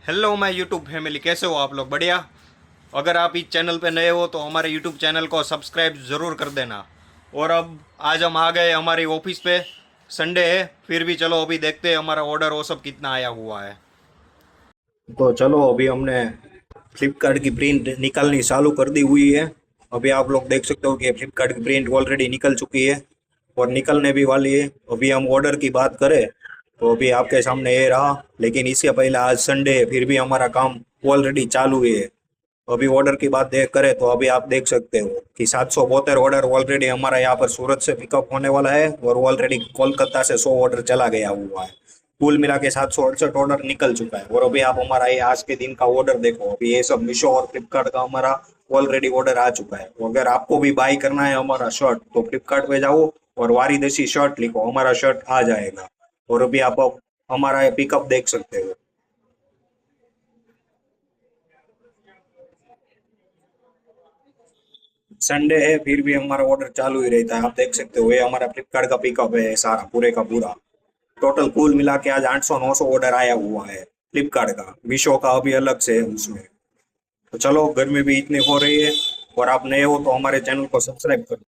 Hello my YouTube family, कैसे हो आप लोग? बढ़िया। अगर आप इस चैनल पे नए हो तो हमारे यूट्यूब चैनल को सब्सक्राइब ज़रूर कर देना। और अब आज हम आ गए हमारी ऑफिस पे। संडे है, फिर भी चलो अभी देखते हैं हमारा ऑर्डर वो सब कितना आया हुआ है। तो चलो, अभी हमने फ्लिपकार्ट की प्रिंट निकालनी चालू कर दी हुई है। अभी आप लोग देख सकते हो कि फ्लिपकार्ट की प्रिंट ऑलरेडी निकल चुकी है और निकलने भी वाली है। अभी हम ऑर्डर की बात करें तो अभी आपके सामने ये रहा, लेकिन इससे पहले आज संडे है, फिर भी हमारा काम ऑलरेडी चालू है। अभी ऑर्डर की बात देख करें तो अभी आप देख सकते हो कि 772 ऑर्डर ऑलरेडी हमारा यहाँ पर सूरत से पिकअप होने वाला है और ऑलरेडी कोलकाता से 100 ऑर्डर चला गया हुआ है। कुल मिला के 768 ऑर्डर निकल चुका है। और अभी आप हमारा ये आज के दिन का ऑर्डर देखो, अभी ये सब मीशो और फ्लिपकार्ट का हमारा ऑलरेडी ऑर्डर आ चुका है। तो अगर आपको भी बाई करना है हमारा शर्ट तो फ्लिपकार्ट पे जाओ और वारीदेसी शर्ट लिखो, हमारा शर्ट आ जाएगा। और अभी आप हमारा पिकअप देख सकते हो। संडे है फिर भी हमारा ऑर्डर चालू ही रहता है, आप देख सकते हो। ये हमारा फ्लिपकार्ट का पिकअप है सारा पूरे का पूरा। टोटल कुल मिला के आज 800-900 ऑर्डर आया हुआ है फ्लिपकार्ट का। मीशो का अभी अलग से है उसमें। तो चलो, गर्मी भी इतनी हो रही है और आप नए हो तो हमारे चैनल को सब्सक्राइब करो।